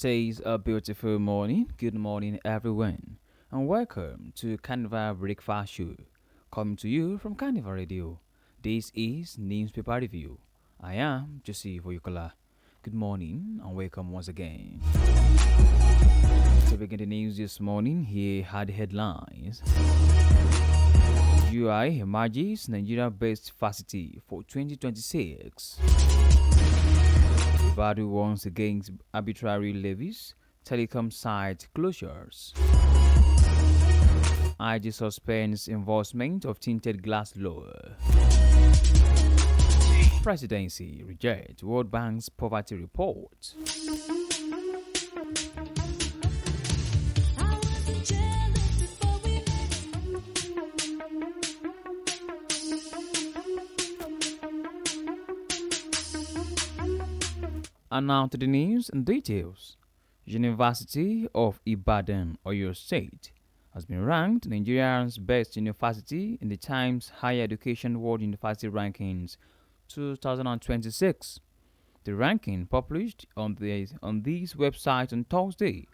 It is a beautiful morning. Good morning, everyone, and welcome to Carnival Breakfast Show, coming to you from Carnival Radio. This is Newspaper Review. I am Joseph Oyukola. Good morning and welcome once again. To begin the news this morning, here are the headlines. UI emerges Nigeria-based facility for 2026. Ibadan warns against arbitrary levies, telecom site closures. IG suspends enforcement of tinted glass law. Presidency rejects World Bank's poverty report. And now to the news and details. University of Ibadan, Oyo State, has been ranked Nigeria's best university in the Times Higher Education World University Rankings 2026. The ranking, published on this website on Thursday,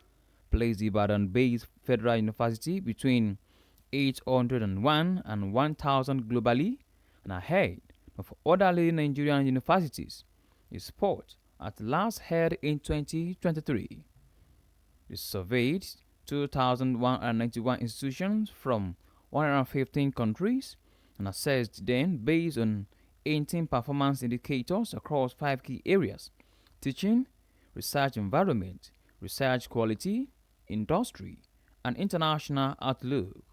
placed Ibadan-based Federal University between 801 and 1,000 globally and ahead of other leading Nigerian universities. A spot at last held in 2023. It surveyed 2,191 institutions from 115 countries and assessed them based on 18 performance indicators across 5 key areas: teaching, research environment, research quality, industry, and international outlook.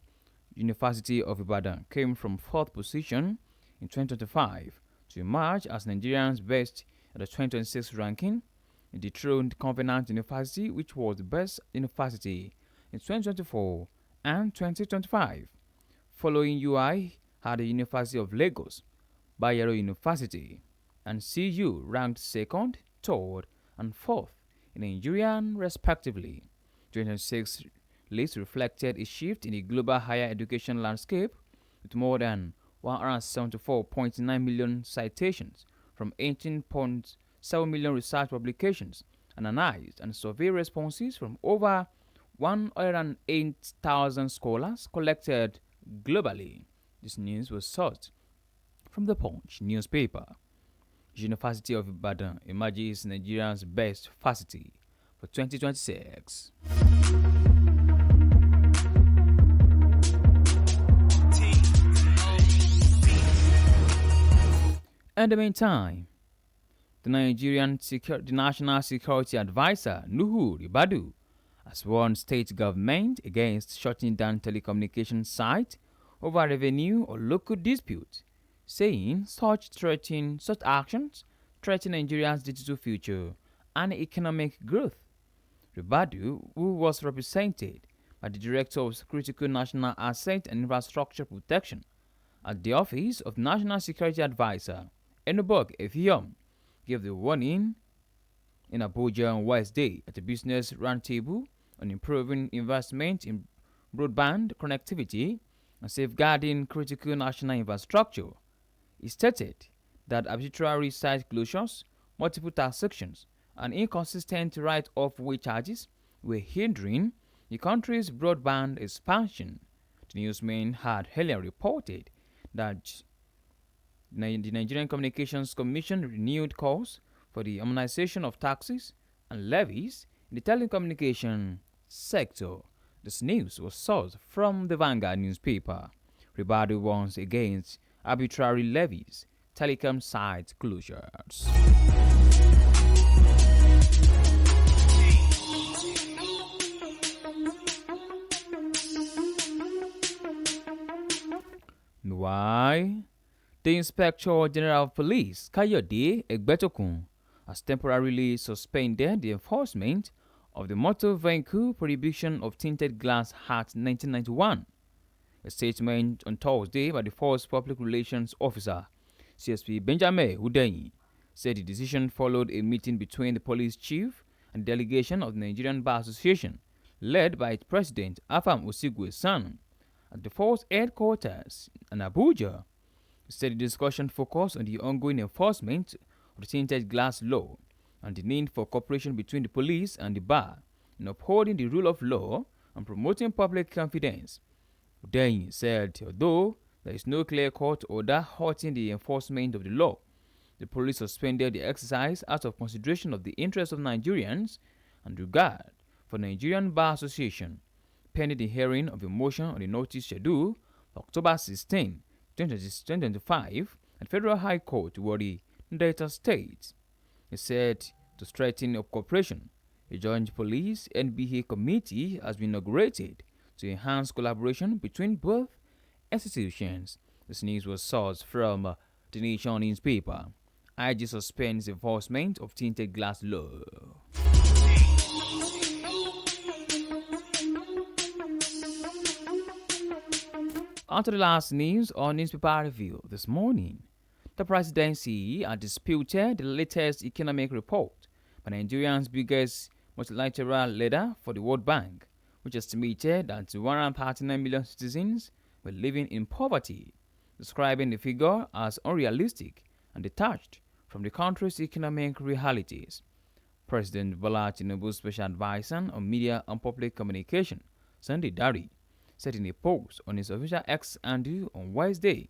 University of Ibadan came from 4th position in 2025 to emerge as Nigeria's best at the 2026 ranking. It dethroned Covenant University, which was the best university in 2024 and 2025. Following UI had the University of Lagos, Bayero University, and CU ranked 2nd, 3rd, and 4th in Nigerian respectively. 2026 list reflected a shift in the global higher education landscape with more than 174.9 million citations from 18.7 million research publications, analyzed and survey responses from over 108,000 scholars collected globally. This news was sourced from the Punch newspaper. University of Ibadan emerges Nigeria's best facility for 2026. In the meantime, the National Security Advisor, Nuhu Ribadu, has warned state government against shutting down telecommunications sites over revenue or local disputes, saying such actions threaten Nigeria's digital future and economic growth. Ribadu, who was represented by the Director of Critical National Asset and Infrastructure Protection at the Office of National Security Advisor, Enubog Effiom, gave the warning in Abuja on Wednesday at a business roundtable on improving investment in broadband connectivity and safeguarding critical national infrastructure. He stated that arbitrary site closures, multiple taxations, and inconsistent right-of-way charges were hindering the country's broadband expansion. The newsman had earlier reported that the Nigerian Communications Commission renewed calls for the harmonization of taxes and levies in the telecommunication sector. This news was sourced from the Vanguard newspaper. Ribadu warns against arbitrary levies, telecom site closures. Why? The Inspector General of Police, Kayode Egbetokun, has temporarily suspended the enforcement of the Motor Vehicle Prohibition of Tinted Glass Act 1991. A statement on Thursday by the Force Public Relations Officer, CSP Benjamin Udeyi, said the decision followed a meeting between the police chief and delegation of the Nigerian Bar Association, led by its president Afam Osigwe's son, at the force headquarters in Abuja. He said the discussion focused on the ongoing enforcement of the tinted glass law and the need for cooperation between the police and the bar in upholding the rule of law and promoting public confidence. Udeyin said although there is no clear-cut order halting the enforcement of the law, the police suspended the exercise out of consideration of the interests of Nigerians and regard for Nigerian Bar Association, pending the hearing of a motion on the notice schedule for October 16, 2025 at Federal High Court, Warri, Delta State. He said to strengthen cooperation, a joint police NBA committee has been inaugurated to enhance collaboration between both institutions. This news was sourced from the Nation newspaper. IG suspends enforcement of tinted glass law. On to the last news on newspaper review this morning. The presidency has disputed the latest economic report by Nigeria's biggest multilateral leader for the World Bank, which estimated that 139 million citizens were living in poverty, describing the figure as unrealistic and detached from the country's economic realities. President Bola Tinubu's special advisor on media and public communication, Sunday Dari, said in a post on his official X handle on Wednesday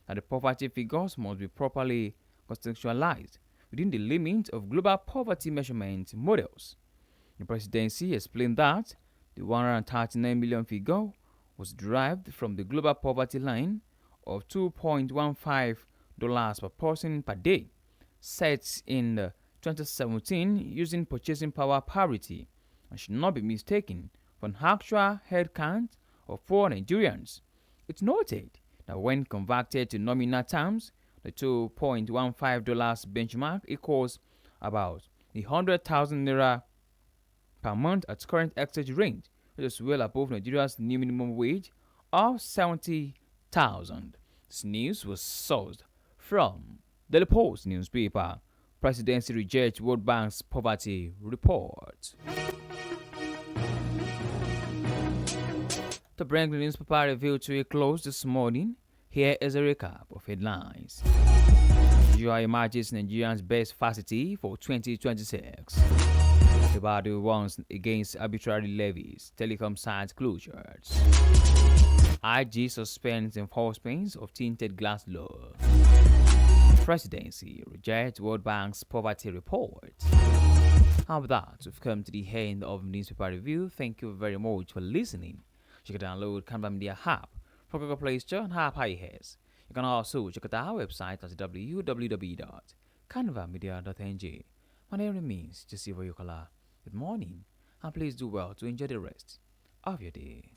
that the poverty figures must be properly contextualized within the limits of global poverty measurement models. The presidency explained that the 139 million figure was derived from the global poverty line of $2.15 per person per day, set in 2017 using purchasing power parity, and should not be mistaken for an actual head count of poor Nigerians. It noted that when converted to nominal terms, the $2.15 benchmark equals about 100,000 naira per month at current exchange rate, which is well above Nigeria's new minimum wage of 70,000. This news was sourced from the Post newspaper. Presidency rejects World Bank's poverty report. To bring the newspaper review to a close this morning, here is a recap of headlines. Nigeria emerges Nigeria's best facility for 2026. Ibadan warns against arbitrary levies, telecom site closures. IG suspends enforcement of tinted glass law. Presidency rejects World Bank's poverty report. How about that? We've come to the end of newspaper review. Thank you very much for listening. You can download Carnival Media app from Google Play Store and App iOS. You can also check out our website at www.carnivalmedia.ng. My name remains Jesse Voyokola. Good morning, and please do well to enjoy the rest of your day.